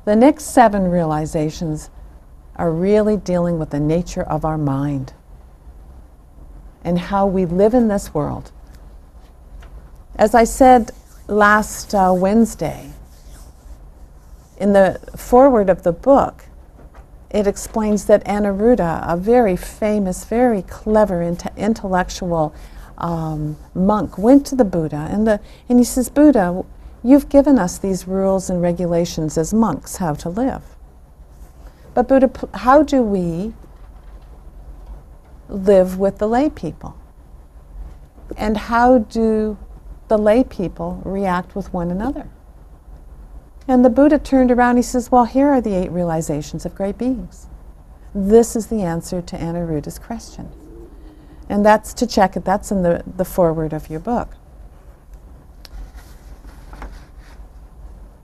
The next 7 realizations are really dealing with the nature of our mind and how we live in this world. As I said last Wednesday, in the foreword of the book, it explains that Anuruddha, a very famous, very clever, intellectual monk, went to the Buddha and he says, Buddha, you've given us these rules and regulations as monks how to live. But Buddha, how do we live with the lay people? And how do the lay people react with one another? And the Buddha turned around, he says, well, here are the 8 realizations of great beings. This is the answer to Anuruddha's question. And that's to check it, that's in the foreword of your book.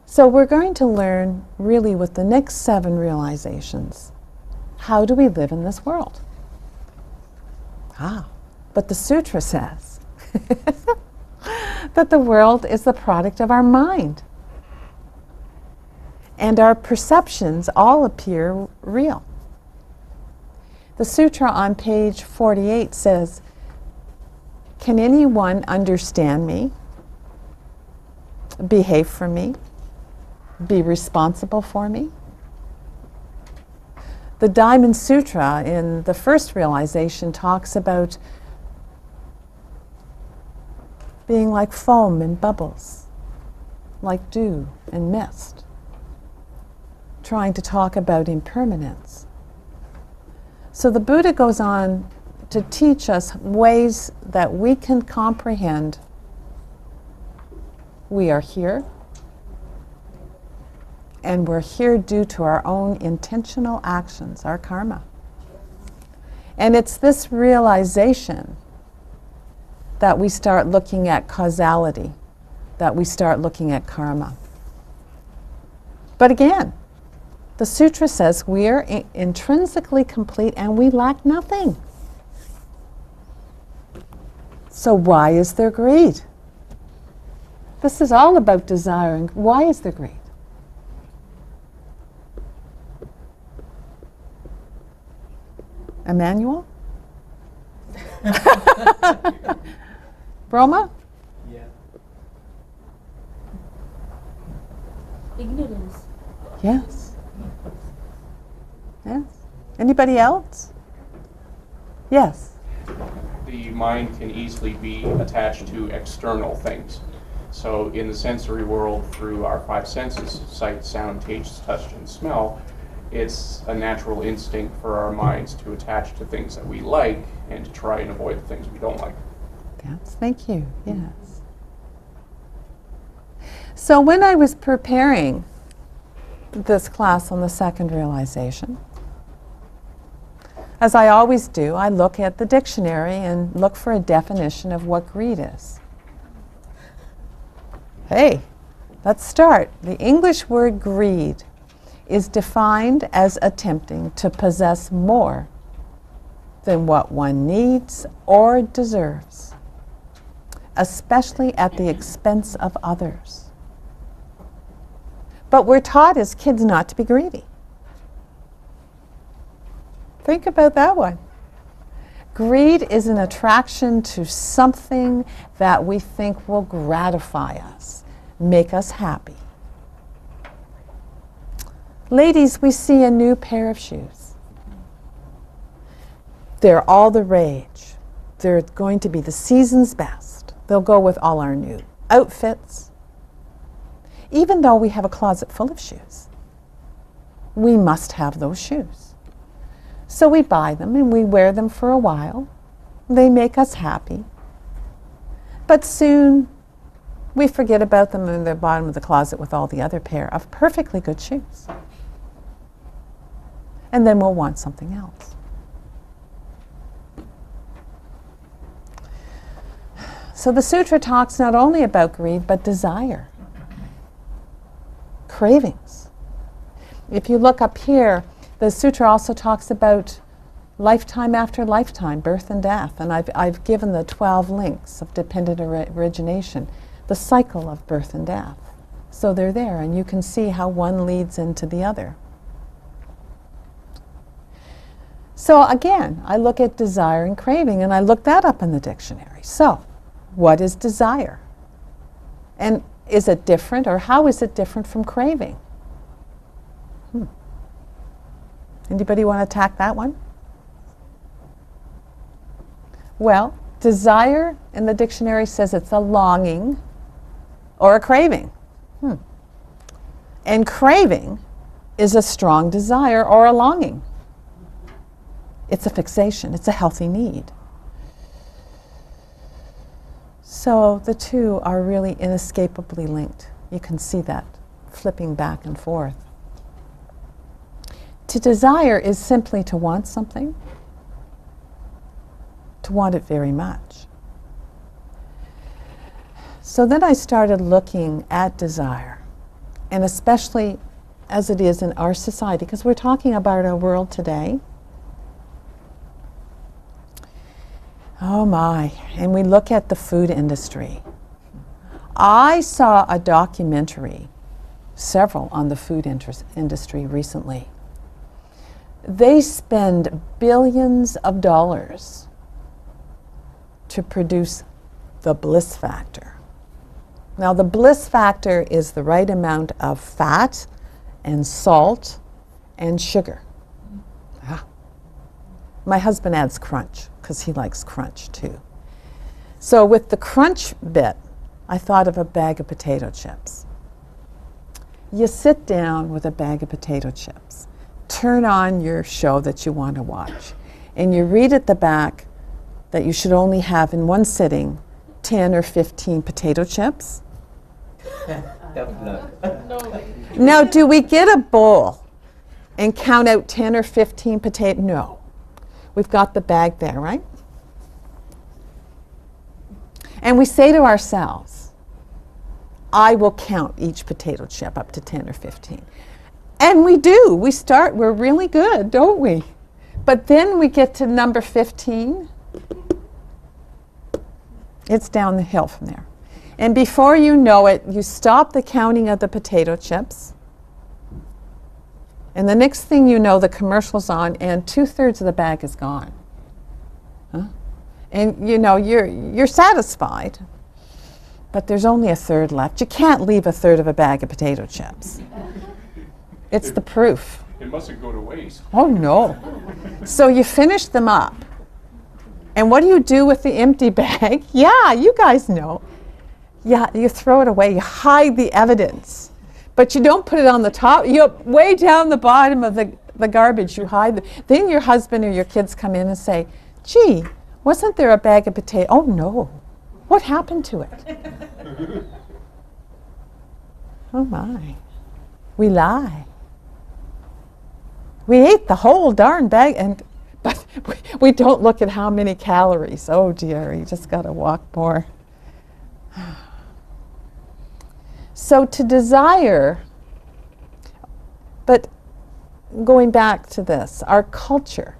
So we're going to learn really with the next 7 realizations, how do we live in this world? But the sutra says that the world is the product of our mind. And our perceptions all appear real. The sutra on page 48 says, can anyone understand me, behave for me, be responsible for me? The Diamond Sutra in the first realization talks about being like foam and bubbles, like dew and mist, trying to talk about impermanence. So the Buddha goes on to teach us ways that we can comprehend we are here, and we're here due to our own intentional actions, our karma. And it's this realization that we start looking at causality, that we start looking at karma. But again, the sutra says we are intrinsically complete and we lack nothing. So why is there greed? This is all about desiring. Why is there greed? Emmanuel? Brahma? Yeah. Ignorance. Yes. Yes. Anybody else? Yes. The mind can easily be attached to external things. So in the sensory world, through our 5 senses, sight, sound, taste, touch, and smell, it's a natural instinct for our minds to attach to things that we like and to try and avoid the things we don't like. Yes, thank you. Yes. So when I was preparing this class on the second realization, as I always do, I look at the dictionary and look for a definition of what greed is. Hey, let's start. The English word greed is defined as attempting to possess more than what one needs or deserves, especially at the expense of others. But we're taught as kids not to be greedy. Think about that one. Greed is an attraction to something that we think will gratify us, make us happy. Ladies, we see a new pair of shoes. They're all the rage. They're going to be the season's best. They'll go with all our new outfits. Even though we have a closet full of shoes, we must have those shoes. So we buy them and we wear them for a while. They make us happy. But soon we forget about them in the bottom of the closet with all the other pair of perfectly good shoes. And then we'll want something else. So the sutra talks not only about greed, but desire, cravings. If you look up here, the sutra also talks about lifetime after lifetime, birth and death. And I've given the 12 links of dependent origination, the cycle of birth and death. So they're there, and you can see how one leads into the other. So again, I look at desire and craving, and I look that up in the dictionary. So, what is desire? And is it different, or how is it different from craving? Anybody want to attack that one? Well, desire in the dictionary says it's a longing or a craving. And craving is a strong desire or a longing. It's a fixation. It's a healthy need. So the two are really inescapably linked. You can see that flipping back and forth. To desire is simply to want something, to want it very much. So then I started looking at desire, and especially as it is in our society, because we're talking about our world today. Oh my, and we look at the food industry. I saw a documentary, several on the food industry recently. They spend billions of dollars to produce the bliss factor. Now, the bliss factor is the right amount of fat and salt and sugar. My husband adds crunch because he likes crunch too. So with the crunch bit, I thought of a bag of potato chips. You sit down with a bag of potato chips, turn on your show that you want to watch, and you read at the back that you should only have in one sitting 10 or 15 potato chips. Now, do we get a bowl and count out 10 or 15 potatoes? No. We've got the bag there, right? And we say to ourselves, I will count each potato chip up to 10 or 15. And we do. We're really good, don't we? But then we get to number 15. It's down the hill from there. And before you know it, you stop the counting of the potato chips. And the next thing you know, the commercial's on, and 2/3 of the bag is gone. And you know, you're satisfied, but there's only 1/3 left. You can't leave 1/3 of a bag of potato chips. It's the proof. It mustn't go to waste. Oh no. So you finish them up. And what do you do with the empty bag? Yeah, you guys know. Yeah, you throw it away. You hide the evidence. But you don't put it on the top. You're way down the bottom of the garbage. You hide. Then your husband or your kids come in and say, gee, wasn't there a bag of potatoes? Oh no. What happened to it? Oh my. We lie. We ate the whole darn bag, but we don't look at how many calories. Oh dear, you just got to walk more. So to desire, but going back to this, our culture,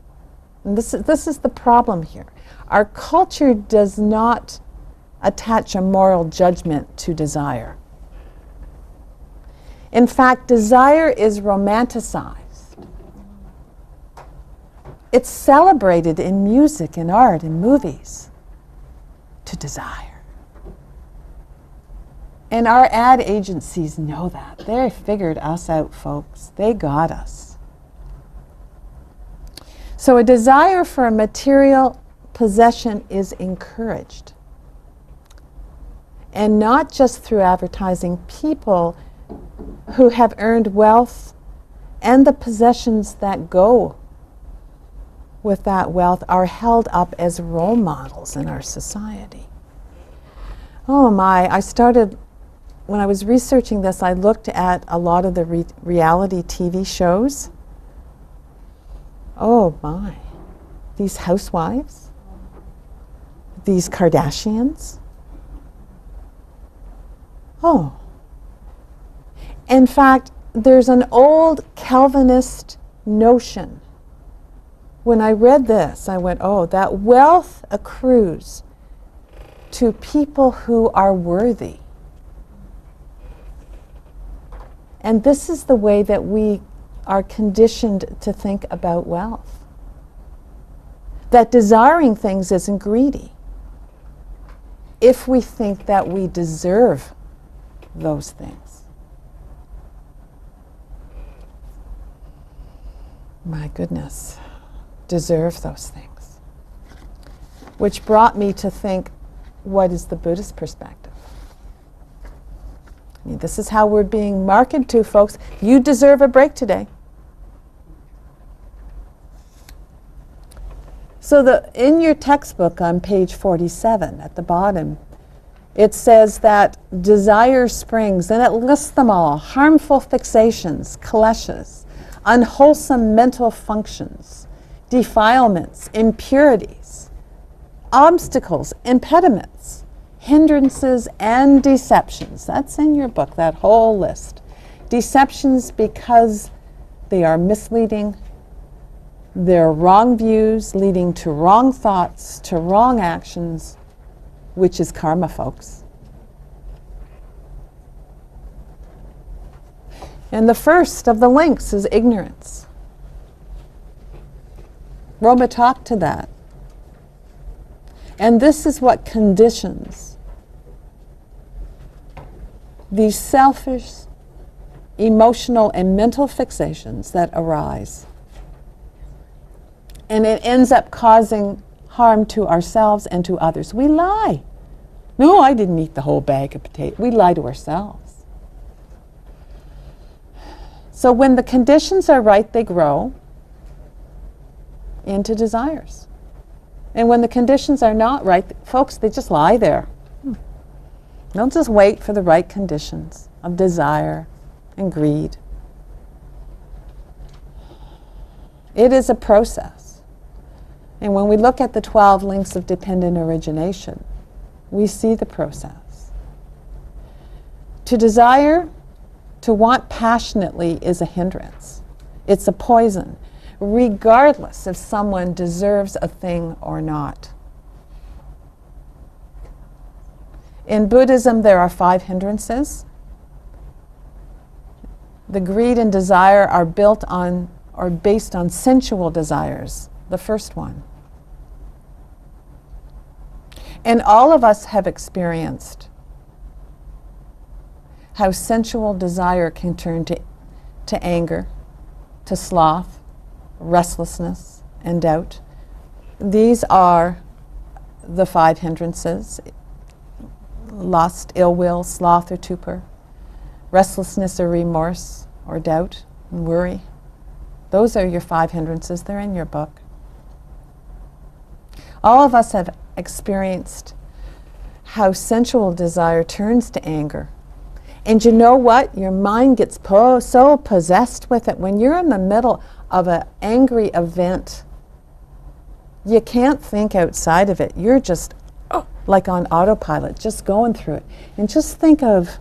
and this is the problem here. Our culture does not attach a moral judgment to desire. In fact, desire is romanticized. It's celebrated in music and art and movies to desire. And our ad agencies know that. They figured us out, folks. They got us. So a desire for a material possession is encouraged. And not just through advertising. People who have earned wealth and the possessions that go with that wealth are held up as role models in our society. Oh my, when I was researching this, I looked at a lot of the reality TV shows. Oh my, these housewives, these Kardashians. Oh. In fact, there's an old Calvinist notion. When I read this, I went, oh, that wealth accrues to people who are worthy. And this is the way that we are conditioned to think about wealth. That desiring things isn't greedy if we think that we deserve those things. My goodness, deserve those things. Which brought me to think, what is the Buddhist perspective? I mean, this is how we're being marketed to, folks. You deserve a break today. So in your textbook on page 47 at the bottom, it says that desire springs, and it lists them all: harmful fixations, kleshas, unwholesome mental functions, defilements, impurities, obstacles, impediments, hindrances, and deceptions. That's in your book, that whole list. Deceptions because they are misleading. They're wrong views leading to wrong thoughts, to wrong actions, which is karma, folks. And the first of the links is ignorance. Roma talked to that. And this is what conditions these selfish, emotional, and mental fixations that arise. And it ends up causing harm to ourselves and to others. We lie. No, I didn't eat the whole bag of potatoes. We lie to ourselves. So when the conditions are right, they grow into desires. And when the conditions are not right, folks, they just lie there. Don't just wait for the right conditions of desire and greed. It is a process. And when we look at the 12 links of dependent origination, we see the process. To desire, to want passionately is a hindrance. It's a poison, regardless if someone deserves a thing or not. In Buddhism, there are 5 hindrances. The greed and desire are built on or based on sensual desires, the first one. And all of us have experienced how sensual desire can turn to anger, to sloth, restlessness, and doubt. These are the 5 hindrances: lust, ill will, sloth or torpor, restlessness or remorse or doubt and worry. Those are your 5 hindrances. They're in your book. All of us have experienced how sensual desire turns to anger. And you know what? Your mind gets so possessed with it. When you're in the middle of an angry event, you can't think outside of it. You're just like on autopilot, just going through it. And just think of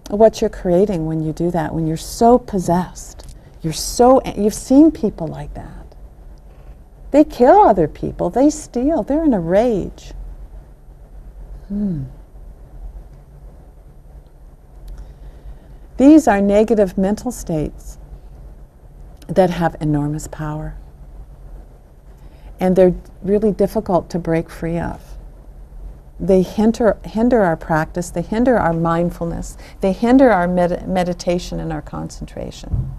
what you're creating when you do that, when you're so possessed. You've seen people like that. They kill other people, they steal, they're in a rage. These are negative mental states that have enormous power. And they're really difficult to break free of. They hinder our practice, they hinder our mindfulness, they hinder our meditation and our concentration.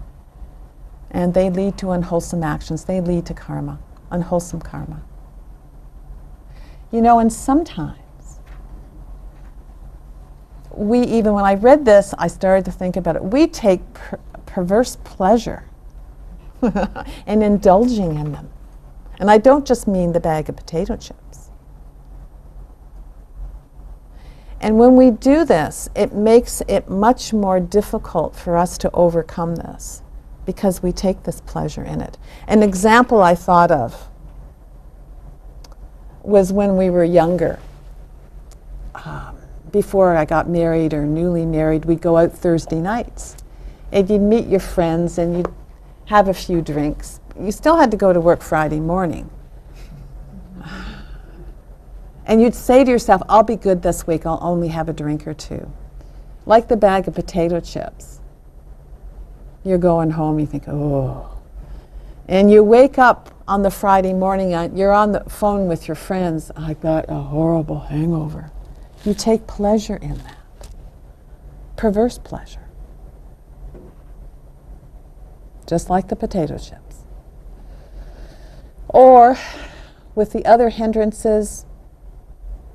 And they lead to unwholesome actions, they lead to karma. Unwholesome karma. You know, and sometimes even when I read this, I started to think about it. We take perverse pleasure in indulging in them. And I don't just mean the bag of potato chips. And when we do this, it makes it much more difficult for us to overcome this, because we take this pleasure in it. An example I thought of was when we were younger. Before I got married or newly married, we'd go out Thursday nights. And you'd meet your friends and you'd have a few drinks. You still had to go to work Friday morning. And you'd say to yourself, I'll be good this week, I'll only have a drink or two. Like the bag of potato chips. You're going home, you think, oh. And you wake up on the Friday morning, you're on the phone with your friends, I got a horrible hangover. You take pleasure in that. Perverse pleasure. Just like the potato chips. Or, with the other hindrances,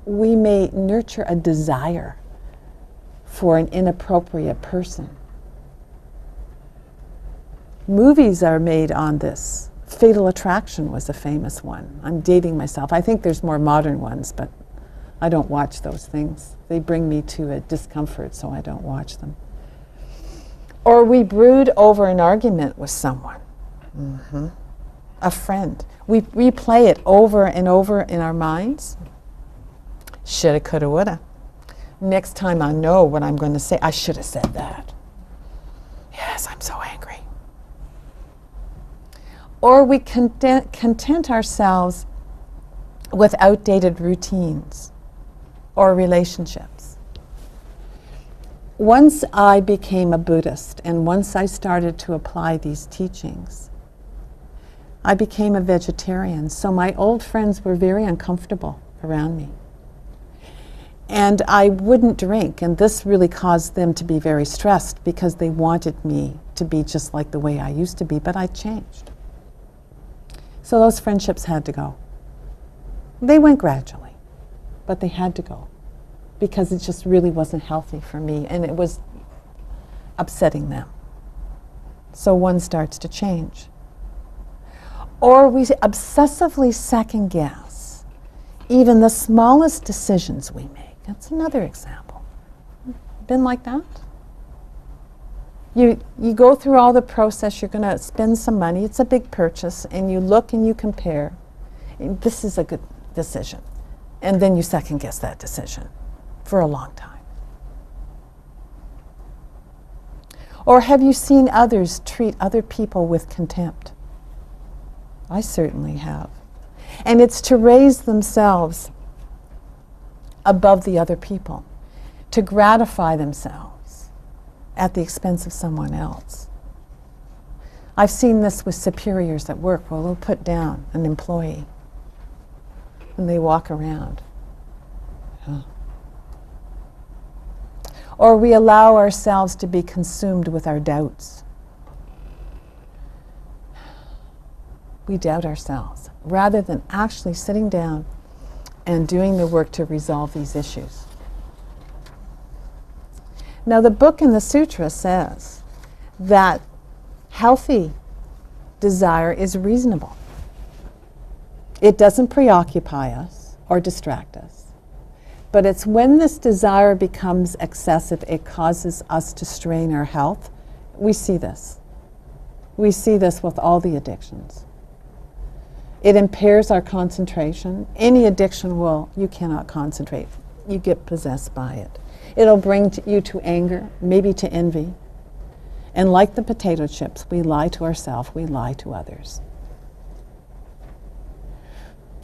we may nurture a desire for an inappropriate person. Movies are made on this. Fatal Attraction was a famous one. I'm dating myself. I think there's more modern ones, but I don't watch those things. They bring me to a discomfort, so I don't watch them. Or we brood over an argument with someone. A friend. We replay it over and over in our minds. Shoulda, coulda, woulda. Next time I know what I'm going to say, I should have said that. Yes, I'm so angry. Or we content ourselves with outdated routines or relationships. Once I became a Buddhist and once I started to apply these teachings, I became a vegetarian, so my old friends were very uncomfortable around me. And I wouldn't drink, and this really caused them to be very stressed because they wanted me to be just like the way I used to be, but I changed. So those friendships had to go. They went gradually, but they had to go because it just really wasn't healthy for me and it was upsetting them. So one starts to change. Or we obsessively second guess even the smallest decisions we make. That's another example. Been like that? You go through all the process, you're going to spend some money, it's a big purchase, and you look and you compare. And this is a good decision. And then you second guess that decision for a long time. Or have you seen others treat other people with contempt? I certainly have. And it's to raise themselves above the other people, to gratify themselves at the expense of someone else. I've seen this with superiors at work. Well, they'll put down an employee and they walk around. Huh. Or we allow ourselves to be consumed with our doubts. We doubt ourselves rather than actually sitting down and doing the work to resolve these issues. Now, the book in the sutra says that healthy desire is reasonable. It doesn't preoccupy us or distract us. But it's when this desire becomes excessive, it causes us to strain our health. We see this. We see this with all the addictions. It impairs our concentration. Any addiction you cannot concentrate. You get possessed by it. It'll bring you to anger, maybe to envy. And like the potato chips, we lie to ourselves, we lie to others.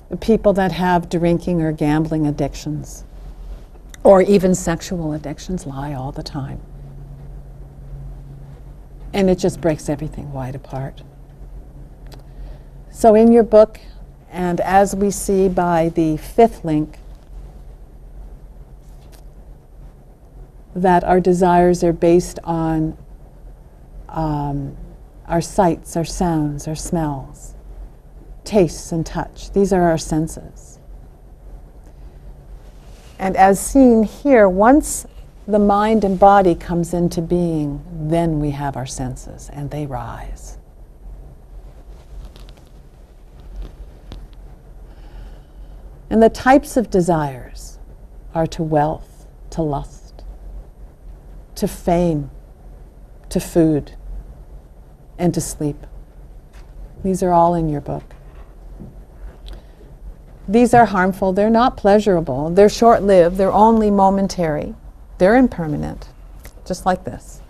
The people that have drinking or gambling addictions, or even sexual addictions, lie all the time. And it just breaks everything wide apart. So in your book, and as we see by the fifth link, that our desires are based on our sights, our sounds, our smells, tastes and touch. These are our senses. And as seen here, once the mind and body comes into being, then we have our senses and they rise. And the types of desires are to wealth, to lust, to fame, to food, and to sleep. These are all in your book. These are harmful. They're not pleasurable. They're short-lived. They're only momentary. They're impermanent, just like this.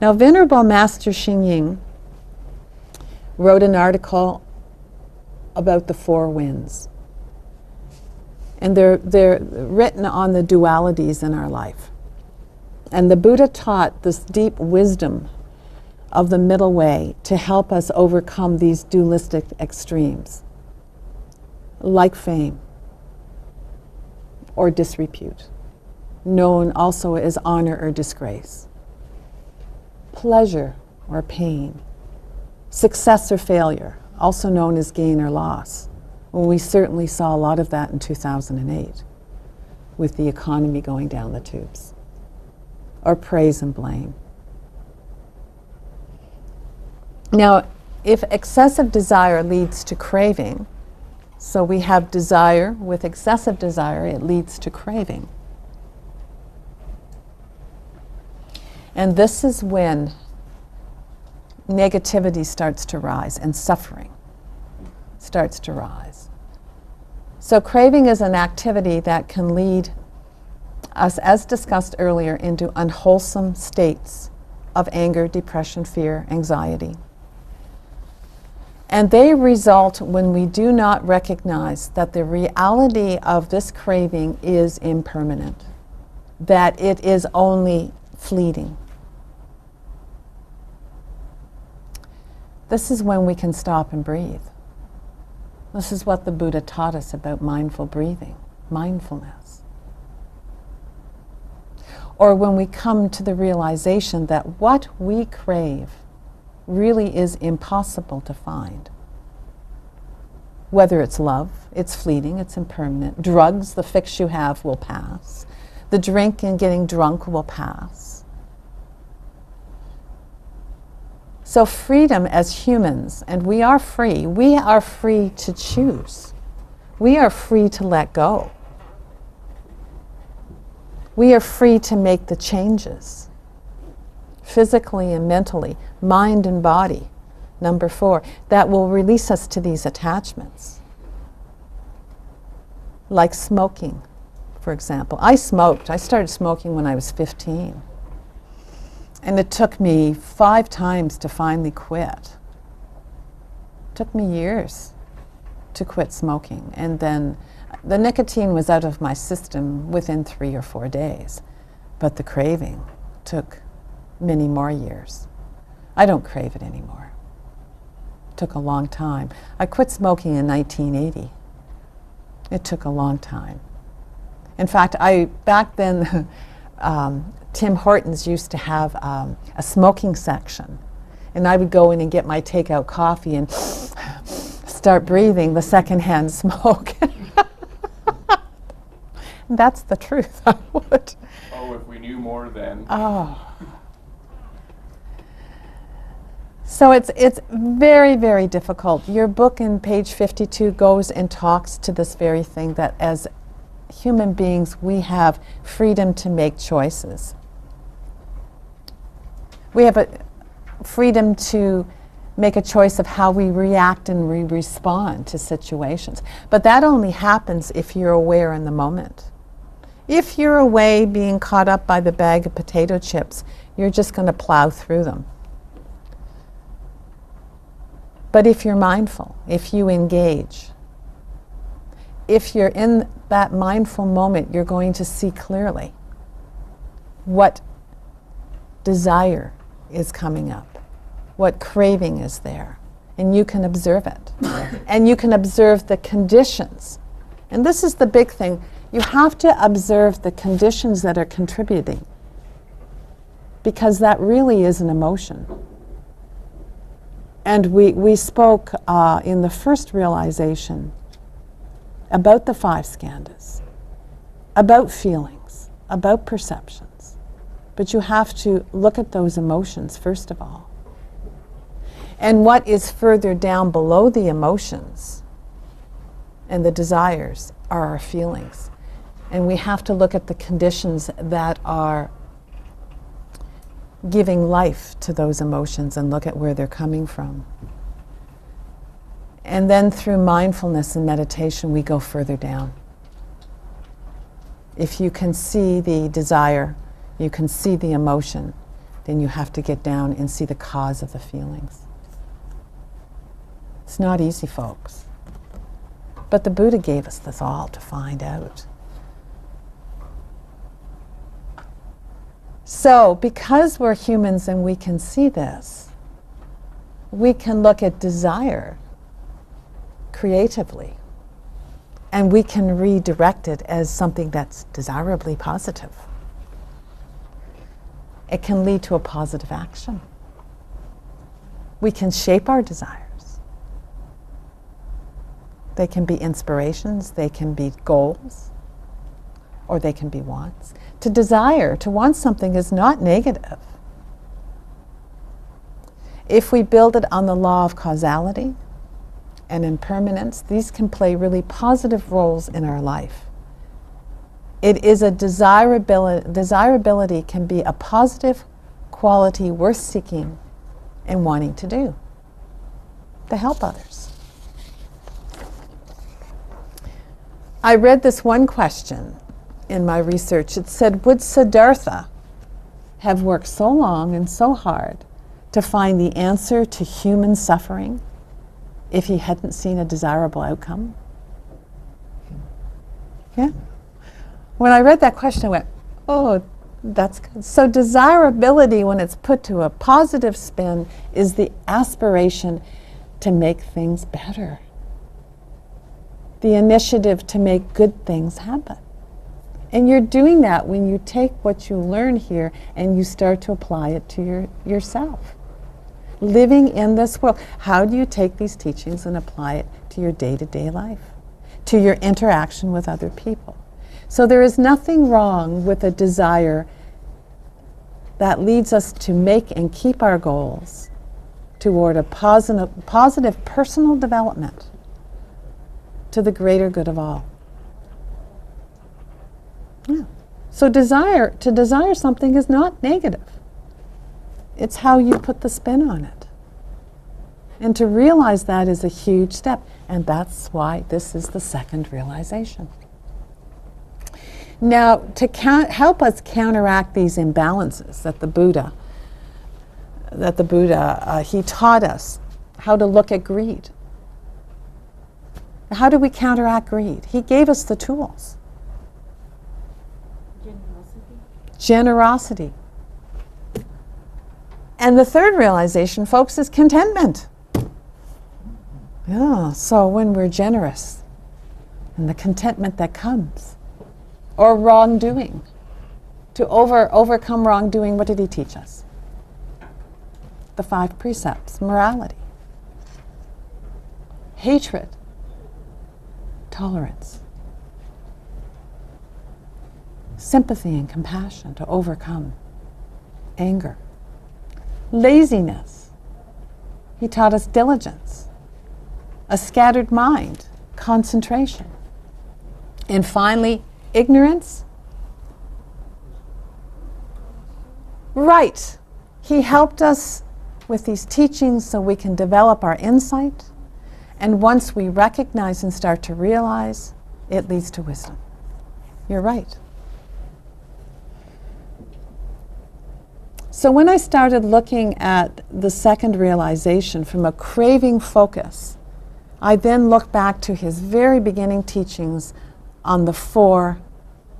Now, Venerable Master Xing Ying wrote an article about the four winds. And they're written on the dualities in our life. And the Buddha taught this deep wisdom of the middle way to help us overcome these dualistic extremes, like fame or disrepute, known also as honor or disgrace, pleasure or pain, success or failure, also known as gain or loss. Well, we certainly saw a lot of that in 2008 with the economy going down the tubes, or praise and blame. Now, if excessive desire leads to craving, so we have desire, with excessive desire, it leads to craving. And this is when negativity starts to rise and suffering starts to rise. So craving is an activity that can lead us, as discussed earlier, into unwholesome states of anger, depression, fear, anxiety. And they result when we do not recognize that the reality of this craving is impermanent, that it is only fleeting. This is when we can stop and breathe. This is what the Buddha taught us about mindful breathing, mindfulness. Or when we come to the realization that what we crave really is impossible to find. Whether it's love, it's fleeting, it's impermanent. Drugs, the fix you have will pass. The drink and getting drunk will pass. So freedom as humans, and we are free to choose. We are free to let go. We are free to make the changes, physically and mentally, mind and body. Number 4, that will release us to these attachments. Like smoking, for example. I started smoking when I was 15. And it took me 5 times to finally quit. It took me years to quit smoking. And then the nicotine was out of my system within 3 or 4 days. But the craving took many more years. I don't crave it anymore. It took a long time. I quit smoking in 1980. It took a long time. In fact, back then, Tim Hortons used to have a smoking section. And I would go in and get my takeout coffee and start breathing the secondhand smoke. That's the truth, I would. Oh, if we knew more then. Oh. So it's very, very difficult. Your book in page 52 goes and talks to this very thing, that as human beings we have freedom to make choices. We have a freedom to make a choice of how we react and we respond to situations. But that only happens if you're aware in the moment. If you're away being caught up by the bag of potato chips, you're just going to plow through them. But if you're mindful, if you engage, if you're in that mindful moment, you're going to see clearly what desire is coming up, what craving is there, and you can observe it. And you can observe the conditions. And this is the big thing. You have to observe the conditions that are contributing, because that really is an emotion. And we spoke in the first realization about the 5 skandhas, about feelings, about perceptions. But you have to look at those emotions first of all. And what is further down below the emotions and the desires are our feelings. And we have to look at the conditions that are giving life to those emotions and look at where they're coming from. And then through mindfulness and meditation, we go further down. If you can see the desire, you can see the emotion, then you have to get down and see the cause of the feelings. It's not easy, folks. But the Buddha gave us this all to find out. So, because we're humans and we can see this, we can look at desire creatively, and we can redirect it as something that's desirably positive. It can lead to a positive action. We can shape our desires. They can be inspirations, they can be goals, or they can be wants. To desire, to want something is not negative. If we build it on the law of causality and impermanence, these can play really positive roles in our life. It is a desirability can be a positive quality worth seeking and wanting to do, to help others. I read this one question in my research. It said, would Siddhartha have worked so long and so hard to find the answer to human suffering if he hadn't seen a desirable outcome? Yeah. When I read that question, I went, oh, that's good. So desirability, when it's put to a positive spin, is the aspiration to make things better. The initiative to make good things happen. And you're doing that when you take what you learn here and you start to apply it to yourself. Living in this world, how do you take these teachings and apply it to your day-to-day life, to your interaction with other people? So there is nothing wrong with a desire that leads us to make and keep our goals toward a positive personal development to the greater good of all. Yeah. So to desire something is not negative. It's how you put the spin on it. And to realize that is a huge step. And that's why this is the second realization. Now, to help us counteract these imbalances that the Buddha, he taught us how to look at greed. How do we counteract greed? He gave us the tools. Generosity. And the third realization, folks, is contentment. Yeah, so when we're generous, and the contentment that comes, or wrongdoing, to overcome wrongdoing, what did he teach us? The 5 precepts, morality, hatred, tolerance, sympathy and compassion to overcome anger, laziness. He taught us diligence, a scattered mind, concentration, and finally, ignorance. Right. He helped us with these teachings so we can develop our insight. And once we recognize and start to realize, it leads to wisdom. You're right. So when I started looking at the second realization from a craving focus, I then looked back to his very beginning teachings on the 4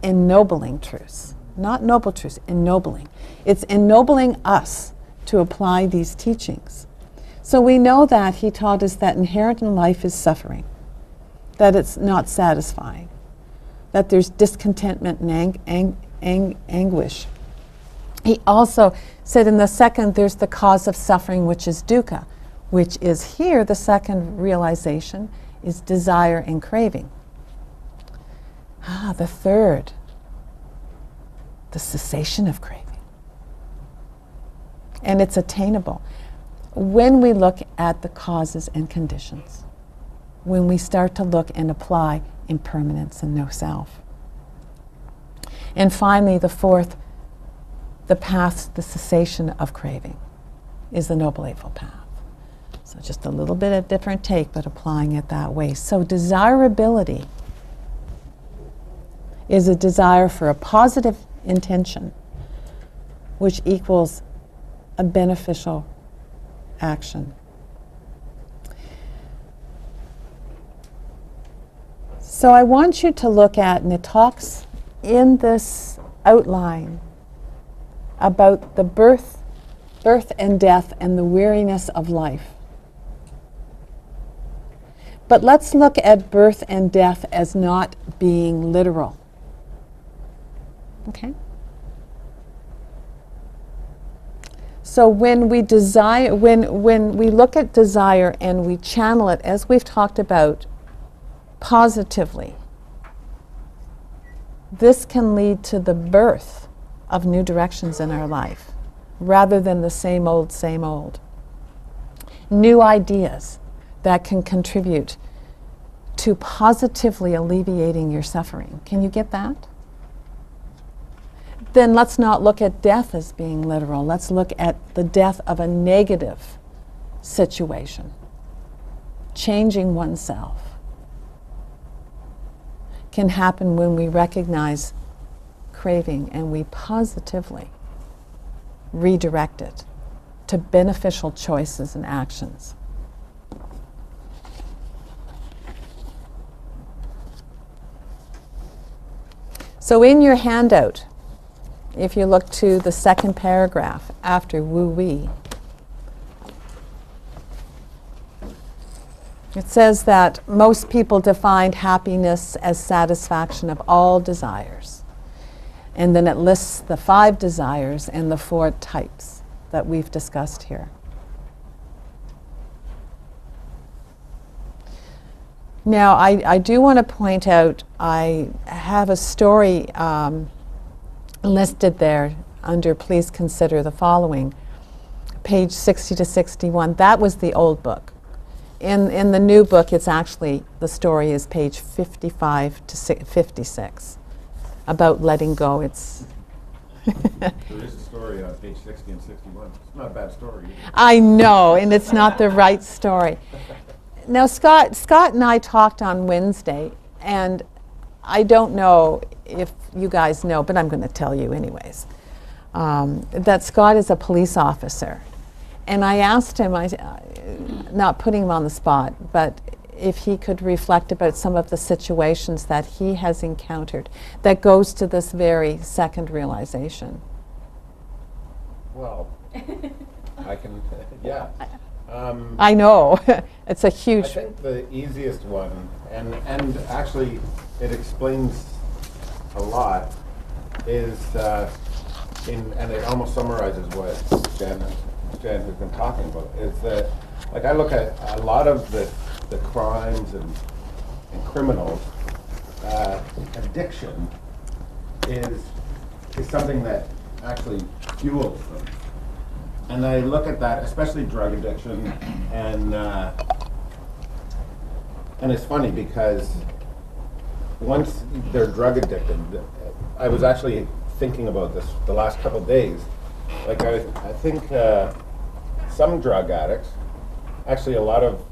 ennobling truths. Not noble truths, ennobling. It's ennobling us to apply these teachings. So we know that he taught us that inherent in life is suffering, that it's not satisfying, that there's discontentment and anguish. He also said in the second, there's the cause of suffering, which is dukkha, which is here, the second realization, is desire and craving. The third, the cessation of craving. And it's attainable when we look at the causes and conditions, when we start to look and apply impermanence and no self. And finally, the fourth, the path, the cessation of craving, is the Noble Eightfold Path. So just a little bit of different take, but applying it that way. So desirability is a desire for a positive intention, which equals a beneficial action. So I want you to look at, and it talks in this outline about the birth and death and the weariness of life. But let's look at birth and death as not being literal. Okay? So when we desire, when we look at desire and we channel it, as we've talked about, positively, this can lead to the birth of new directions in our life, rather than the same old, same old. New ideas that can contribute to positively alleviating your suffering. Can you get that? Then let's not look at death as being literal. Let's look at the death of a negative situation. Changing oneself can happen when we recognize craving and we positively redirect it to beneficial choices and actions. So in your handout, if you look to the second paragraph after woo-wee, it says that most people defined happiness as satisfaction of all desires. And then it lists the 5 desires and the 4 types that we've discussed here. Now, I do want to point out, I have a story listed there under Please Consider the Following, page 60 to 61. That was the old book. In the new book, it's actually, the story is page 55 to 56, about letting go. It's There is a story on page 60 and 61. It's not a bad story. I know, and it's not the right story. Now, Scott and I talked on Wednesday, and I don't know if you guys know, but I'm going to tell you anyways, that Scott is a police officer. And I asked him, not putting him on the spot, but if he could reflect about some of the situations that he has encountered that goes to this very second realization. Well, I can, yeah. I know, it's a I huge... think the easiest one, and actually it explains a lot, is, and it almost summarizes what Jen has been talking about, is that, like, I look at a lot of the crimes and criminals, addiction is something that actually fuels them. And I look at that, especially drug addiction, and it's funny because once they're drug addicted, I was actually thinking about this the last couple of days. Like I think some drug addicts, actually a lot of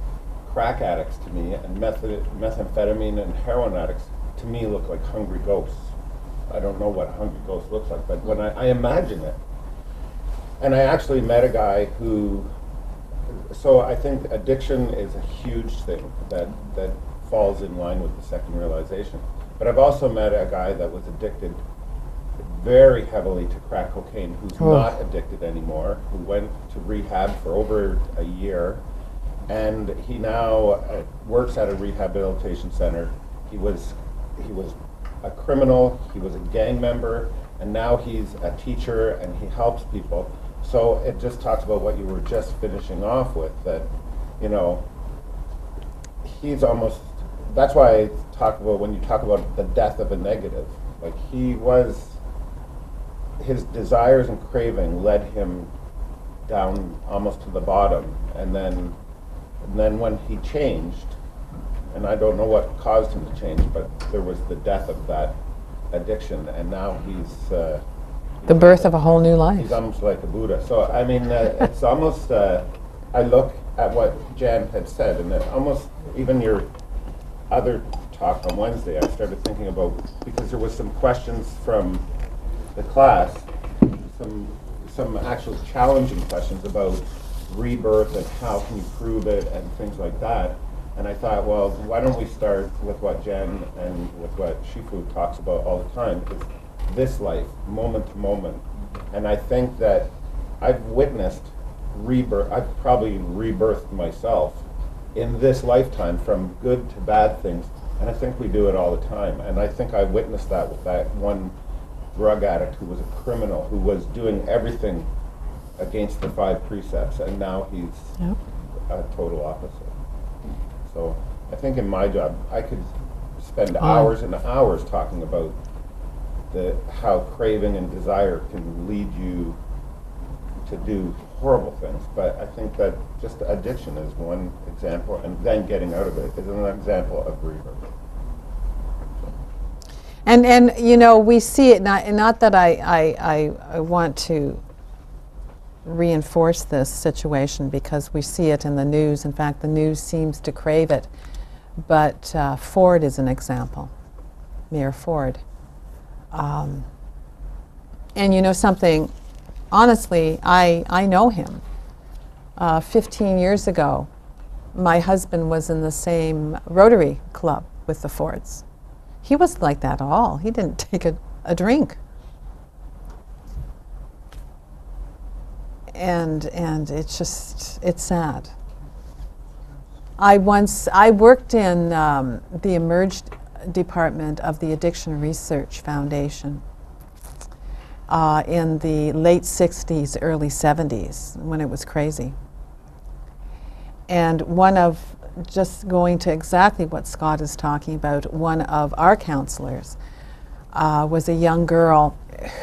crack addicts to me, and methamphetamine and heroin addicts to me look like hungry ghosts. I don't know what a hungry ghost looks like, but when I imagine it, and I actually met a guy who, so I think addiction is a huge thing that falls in line with the second realization. But I've also met a guy that was addicted very heavily to crack cocaine, who's not addicted anymore, who went to rehab for over a year, and he now works at a rehabilitation center. He was a criminal, he was a gang member, and now he's a teacher and he helps people. So it just talks about what you were just finishing off with, that, you know, he's almost, that's why I talk about, when you talk about the death of a negative, like his desires and craving led him down almost to the bottom, and then when he changed, and I don't know what caused him to change, but there was the death of that addiction, and now he's The birth of a whole new life. he's almost like a Buddha. So I mean, it's almost. I look at what Jan had said, and that almost even your other talk on Wednesday, I started thinking about, because there was some questions from the class, some actual challenging questions about rebirth and how can you prove it and things like that. And I thought, well, why don't we start with what Jen and with what Shifu talks about all the time, is this life, moment to moment. And I think that I've witnessed rebirth. I've probably rebirthed myself in this lifetime, from good to bad things, and I think we do it all the time. And I think I witnessed that with that one drug addict who was a criminal, who was doing everything against the 5 precepts, and now he's Yep. a total opposite. So I think in my job, I could spend hours and hours talking about how craving and desire can lead you to do horrible things. But I think that just addiction is one example, and then getting out of it is an example of rebirth. And you know, we see it, not that I want to reinforce this situation, because we see it in the news. In fact, the news seems to crave it. But Ford is an example, Mayor Ford. And you know something, honestly, I know him. 15 years ago, my husband was in the same Rotary Club with the Fords. He wasn't like that at all. He didn't take a drink. And it's just, it's sad. I worked in the Emerge department of the Addiction Research Foundation in the late 60s, early 70s, when it was crazy. And just going to exactly what Scott is talking about, one of our counselors was a young girl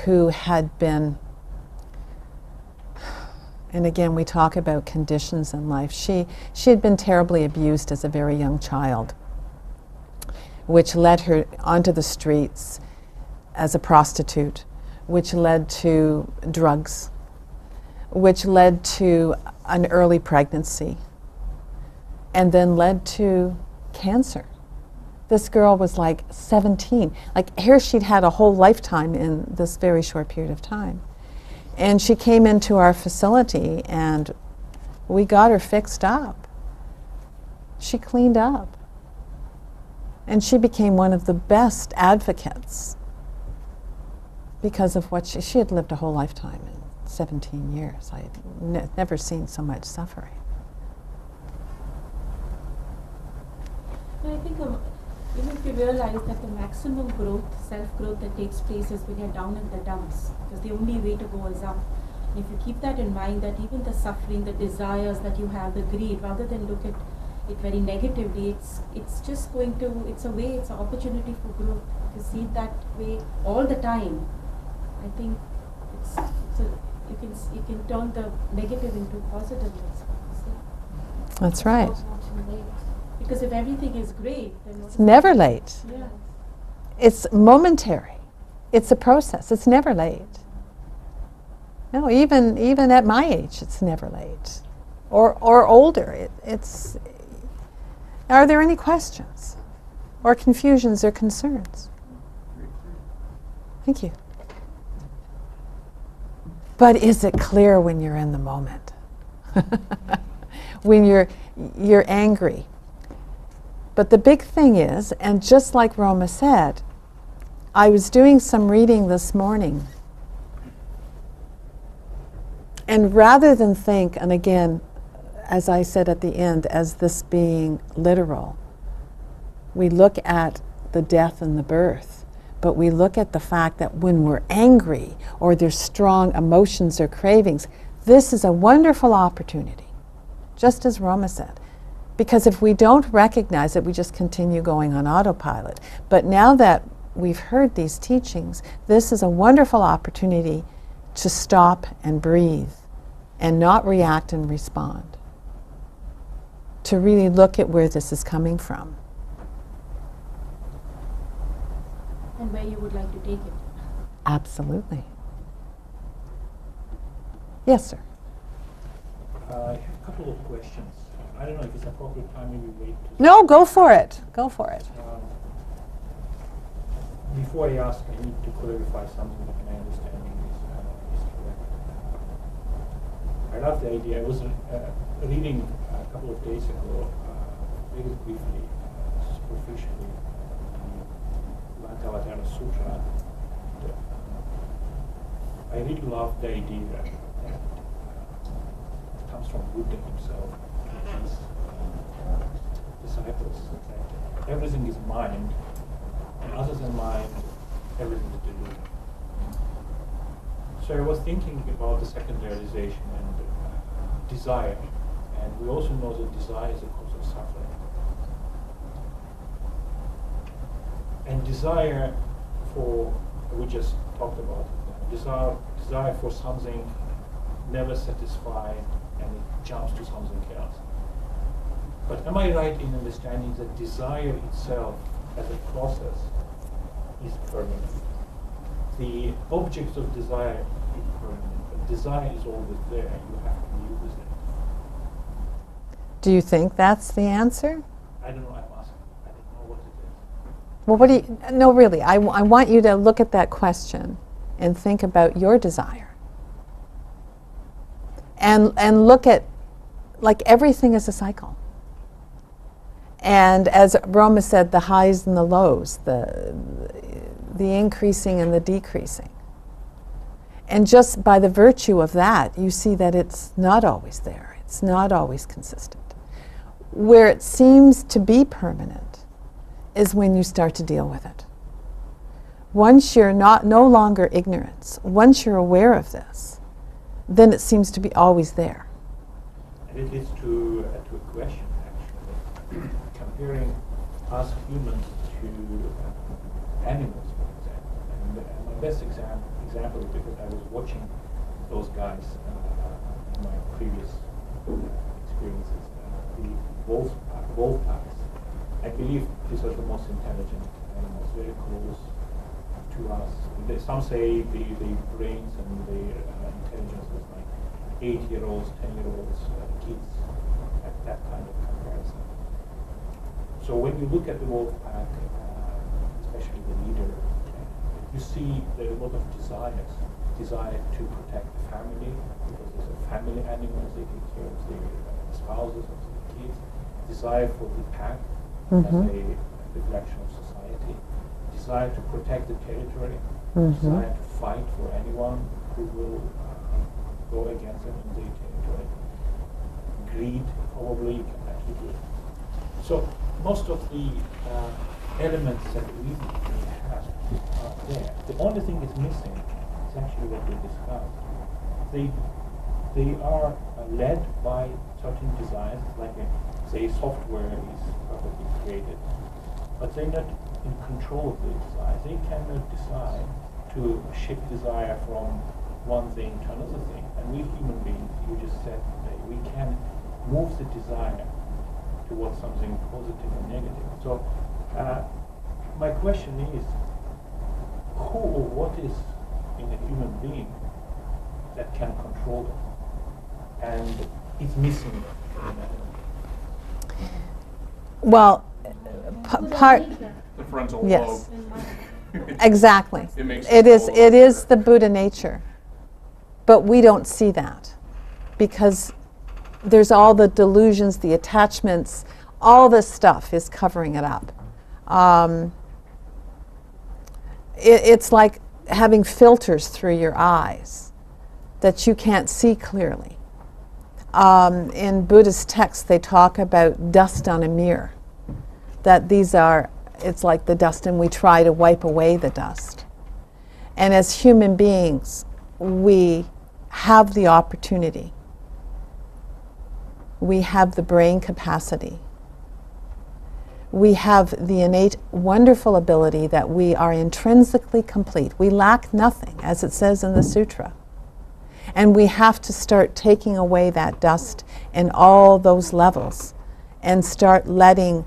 who had been, and again, we talk about conditions in life. She had been terribly abused as a very young child, which led her onto the streets as a prostitute, which led to drugs, which led to an early pregnancy, and then led to cancer. This girl was like 17. Like, here she'd had a whole lifetime in this very short period of time. And she came into our facility and we got her fixed up. She cleaned up. And she became one of the best advocates because of what she had lived a whole lifetime in 17 years. I had never seen so much suffering. I think even if you realize that the maximum growth, self-growth that takes place is when you're down in the dumps, because the only way to go is up. And if you keep that in mind, that even the suffering, the desires that you have, the greed, rather than look at it very negatively, it's just going to, it's an opportunity for growth. If you see it that way all the time, I think you can turn the negative into positive. That's right. Because if everything is great, then It's never late. Yeah. It's momentary. It's a process. It's never late. No, even at my age, it's never late. Or older. It's. Are there any questions, or confusions, or concerns? Thank you. But is it clear when you're in the moment? When you're angry. But the big thing is, and just like Roma said, I was doing some reading this morning, and rather than think, and again, as I said at the end, as this being literal, we look at the death and the birth, but we look at the fact that when we're angry or there's strong emotions or cravings, this is a wonderful opportunity, just as Roma said. Because if we don't recognize it, we just continue going on autopilot. But now that we've heard these teachings, this is a wonderful opportunity to stop and breathe and not react and respond. To really look at where this is coming from. And where you would like to take it. Absolutely. Yes, sir. I have a couple of questions. I don't know if it's appropriate time, maybe wait. No, go for it. Go for it. Before I ask, I need to clarify something that my understanding is correct. I love the idea. I was reading a couple of days ago, very briefly, superficially, the Lankavatara Sutra. I really love the idea that comes from Buddha himself. He's disciples that everything is mind, and other than mind, everything is delusion. So I was thinking about the secularization and desire, and we also know that desire is a cause of suffering. And desire for, we just talked about it, desire for something never satisfied, and it jumps to something else. But am I right in understanding that desire itself as a process is permanent? The object of desire is permanent, but desire is always there. You have to live with it. Do you think that's the answer? I don't know. I'm asking. I don't know what it is. Well, what do you, no, really, I want you to look at that question and think about your desire. And look at, like, everything is a cycle. And as Roma said, the highs and the lows, the increasing and the decreasing. And just by the virtue of that, you see that it's not always there. It's not always consistent. Where it seems to be permanent is when you start to deal with it. Once you're no longer ignorant, once you're aware of this, then it seems to be always there. And it leads to a question, actually. Comparing us humans to animals, for example. And my best example, because I was watching those guys in my previous experiences, the wolf packs. I believe these are the most intelligent animals, very close to us. Some say the brains and the intelligence is like 8-year-olds, 10-year-olds, kids, at that kind of comparison. So when you look at the wolf pack, especially the leader, you see there are a lot of desire to protect the family, because there's a family animals, they take care of their spouses, of their kids, desire for the pack as a reflection of society, desire to protect the territory, desire to fight for anyone who will go against them in their territory. Greed, probably, you can actually do it. So most of the elements that we have are there. The only thing that's missing is actually what we discussed. They are led by certain desires, like say software is perfectly created, but they're not in control of the desires. They cannot decide to shift desire from one thing to another thing. And we human beings, you just said today, we can move the desire towards something positive or negative. So my question is, who or what is in a human being that can control it? And it's missing in an animal. Well, part, The frontal yes. lobe. Exactly. It makes It us is, all it over. is the Buddha nature. But we don't see that because there's all the delusions, the attachments, all this stuff is covering it up. It's like having filters through your eyes that you can't see clearly. In Buddhist texts, they talk about dust on a mirror, that these are, it's like the dust, and we try to wipe away the dust. And as human beings, we have the opportunity. We have the brain capacity. We have the innate, wonderful ability that we are intrinsically complete. We lack nothing, as it says in the sutra. And we have to start taking away that dust in all those levels and start letting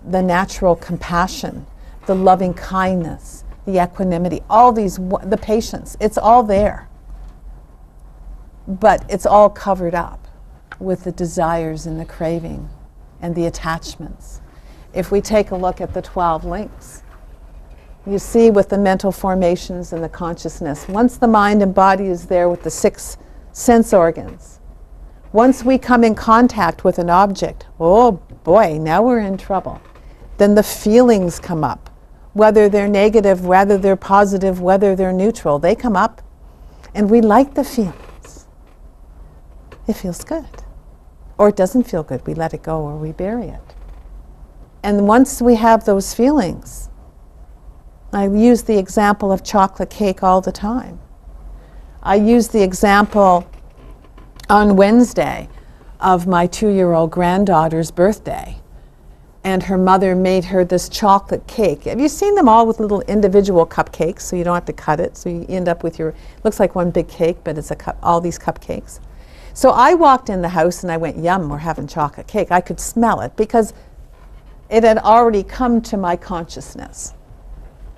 the natural compassion, the loving kindness, the equanimity, all these, the patience, it's all there. But it's all covered up with the desires and the craving and the attachments. If we take a look at the 12 links, you see with the mental formations and the consciousness, once the mind and body is there with the 6 sense organs, once we come in contact with an object, oh boy, now we're in trouble. Then the feelings come up, whether they're negative, whether they're positive, whether they're neutral, they come up, and we like the feelings. It feels good. Or it doesn't feel good, we let it go or we bury it. And once we have those feelings, I use the example of chocolate cake all the time. I use the example on Wednesday of my 2-year-old granddaughter's birthday. And her mother made her this chocolate cake. Have you seen them all with little individual cupcakes, so you don't have to cut it? So you end up with looks like one big cake, but it's all these cupcakes. So I walked in the house and I went, yum, we're having chocolate cake. I could smell it because it had already come to my consciousness.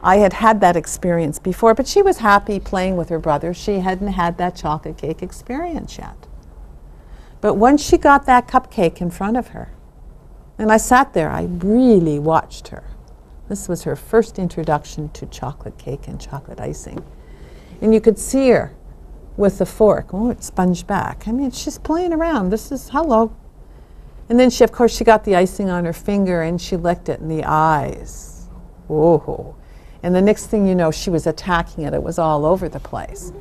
I had had that experience before, but she was happy playing with her brother. She hadn't had that chocolate cake experience yet. But once she got that cupcake in front of her, and I sat there, I really watched her. This was her first introduction to chocolate cake and chocolate icing. And you could see her with the fork. Oh, it sponged back. I mean, she's playing around. This is, hello. And then she, of course, she got the icing on her finger and she licked it in the eyes. Whoa. And the next thing you know, she was attacking it. It was all over the place.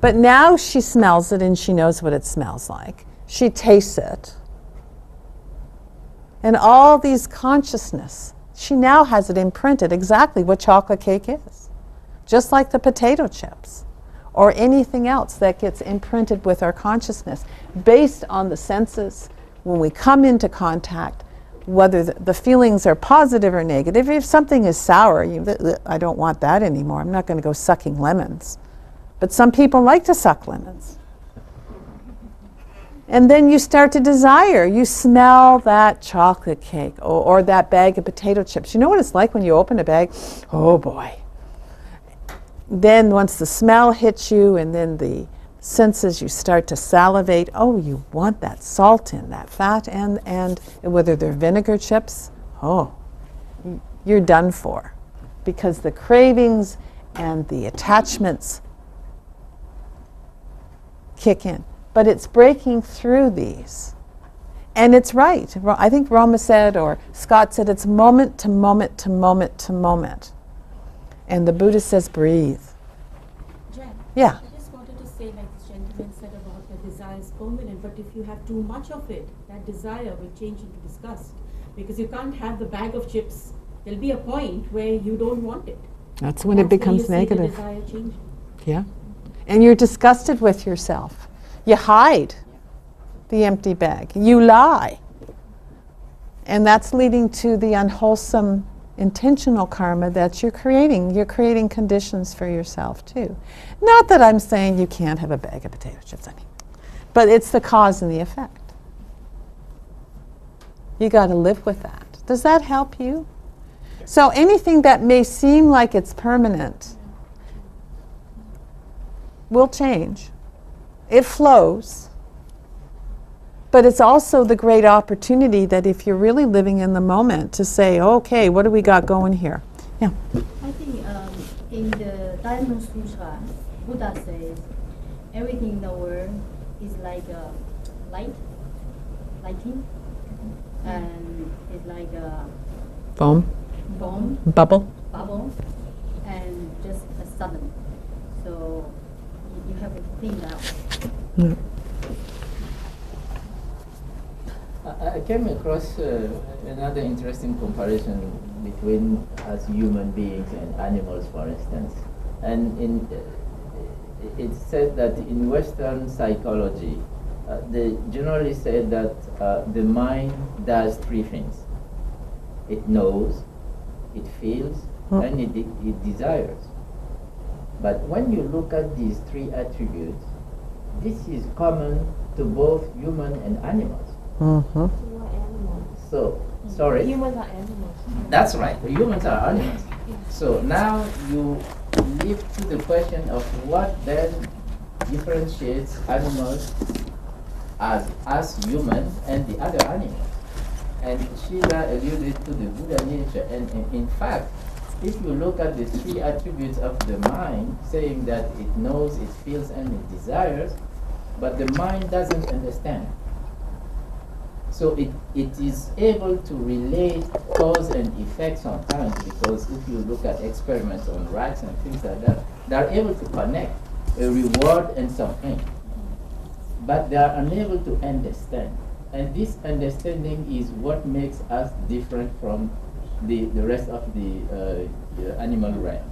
But now she smells it and she knows what it smells like. She tastes it. And all these consciousness, she now has it imprinted exactly what chocolate cake is. Just like the potato chips or anything else that gets imprinted with our consciousness based on the senses. When we come into contact, whether the feelings are positive or negative, if something is sour, I don't want that anymore. I'm not going to go sucking lemons. But some people like to suck lemons. And then you start to desire. You smell that chocolate cake or that bag of potato chips. You know what it's like when you open a bag? Oh boy. Then once the smell hits you and then the senses, you start to salivate. Oh, you want that salt in, that fat, and whether they're vinegar chips, oh, you're done for. Because the cravings and the attachments kick in. But it's breaking through these. And it's right. I think Roma said, or Scott said, it's moment to moment to moment to moment. And the Buddha says, breathe. Jen, Yeah. I just wanted to say, like this gentleman said about the desire is permanent, but if you have too much of it, that desire will change into disgust. Because you can't have the bag of chips. There'll be a point where you don't want it. That's when it becomes where you see negative. the desire changing. Yeah. And you're disgusted with yourself. You hide the empty bag. You lie. And that's leading to the unwholesome intentional karma that you're creating. You're creating conditions for yourself too. Not that I'm saying you can't have a bag of potato chips, but it's the cause and the effect. You got to live with that. Does that help you? So anything that may seem like it's permanent will change. It flows. But it's also the great opportunity that if you're really living in the moment to say, okay, what do we got going here? Yeah. I think in the Diamond Sutra, Buddha says everything in the world is like a lighting, and it's like a Foam, bomb, bubble. bubble, and just a sudden. So you have to think that way. Mm. I came across another interesting comparison between us human beings and animals, for instance. And it said that in Western psychology, they generally said that the mind does three things. It knows, it feels, and it desires. But when you look at these three attributes, this is common to both human and animals. Mm-hmm. So, sorry? Humans are animals. That's right. Humans are animals. So now you leave to the question of what then differentiates animals as us humans and the other animals. And Sheila alluded to the Buddha nature. And in fact, if you look at the three attributes of the mind, saying that it knows, it feels, and it desires, but the mind doesn't understand. So it is able to relate cause and effect sometimes, because if you look at experiments on rats and things like that, they're able to connect a reward and some pain. But they are unable to understand. And this understanding is what makes us different from the rest of the animal realm.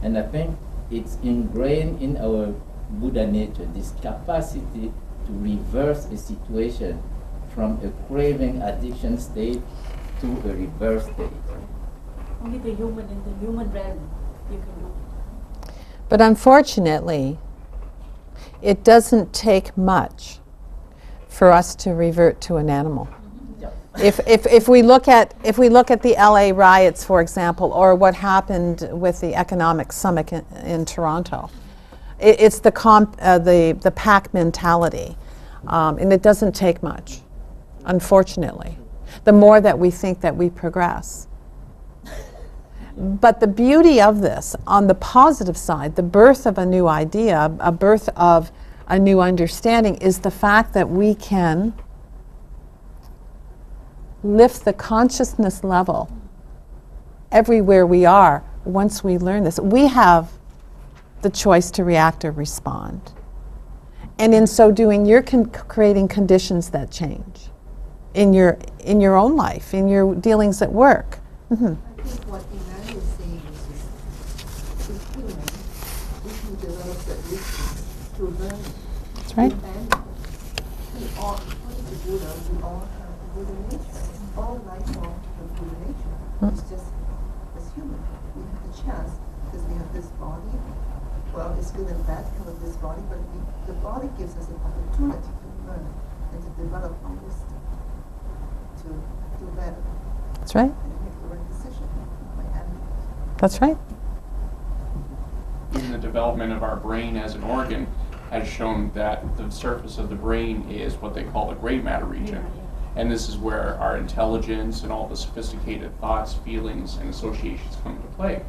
And I think it's ingrained in our Buddha nature, this capacity to reverse a situation from a craving addiction state to a reverse state. Only the human in the human realm you can do. But unfortunately, it doesn't take much for us to revert to an animal. If we look at the LA riots, for example, or what happened with the economic summit in Toronto, it's the pack mentality, and it doesn't take much, unfortunately. The more that we think that we progress. But the beauty of this, on the positive side, the birth of a new idea, a birth of a new understanding, is the fact that we can lift the consciousness level everywhere we are once we learn this. We have the choice to react or respond. And in so doing, you're creating conditions that change in your own life, in your dealings at work. Mm-hmm. I think what Imani is saying is with human, if you develop the wisdom to learn That's right. with animals, we all, according to Buddha, we all have the Buddha nature. All life forms have Buddha nature. It's just, as human, we have the chance, because we have this body, well, it's good and bad because of this body, but the body gives us an opportunity to learn and to develop our wisdom, to do better. That's right. And make the right decision by animals. That's right. In the development of our brain as an organ has shown that the surface of the brain is what they call the gray matter region. And this is where our intelligence and all the sophisticated thoughts, feelings, and associations come into play.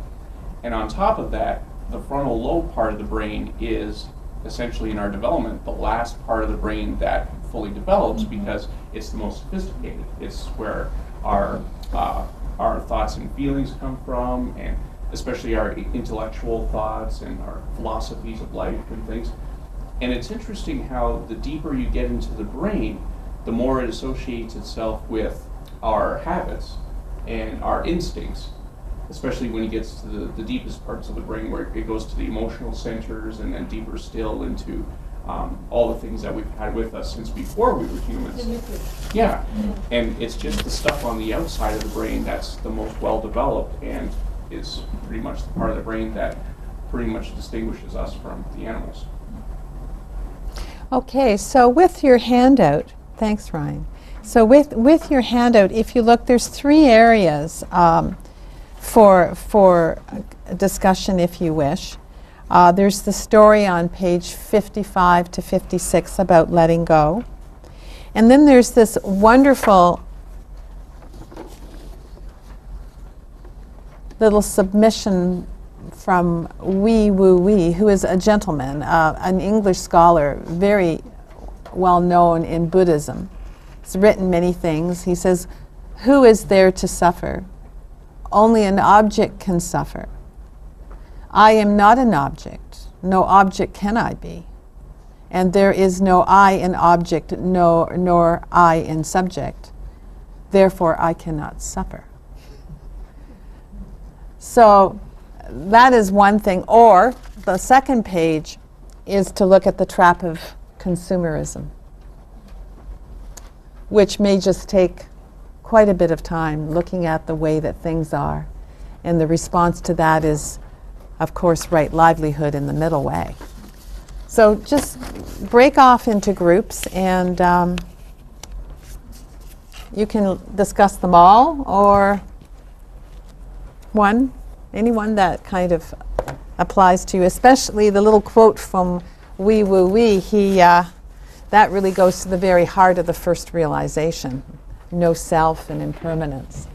And on top of that, the frontal lobe part of the brain is essentially in our development the last part of the brain that fully develops because it's the most sophisticated. It's where our thoughts and feelings come from, and especially our intellectual thoughts and our philosophies of life and things. And it's interesting how the deeper you get into the brain, the more it associates itself with our habits and our instincts, especially when it gets to the deepest parts of the brain where it goes to the emotional centers and then deeper still into all the things that we've had with us since before we were humans. Yeah, and it's just the stuff on the outside of the brain that's the most well developed and is pretty much the part of the brain that pretty much distinguishes us from the animals. Okay, so with your handout, thanks Ryan. So with your handout, if you look, there's 3 areas for discussion if you wish. There's the story on page 55 to 56 about letting go. And then there's this wonderful little submission from Wee Woo Wee, who is a gentleman, an English scholar, very well known in Buddhism. He's written many things. He says, "Who is there to suffer? Only an object can suffer. I am not an object. No object can I be. And there is no I in object, nor I in subject. Therefore, I cannot suffer." So that is one thing. Or the second page is to look at the trap of consumerism, which may just take quite a bit of time looking at the way that things are. And the response to that is, of course, right livelihood in the middle way. So just break off into groups and you can discuss them all or anyone that kind of applies to you, especially the little quote from Wee Woo Wee. That really goes to the very heart of the first realization, no self and impermanence.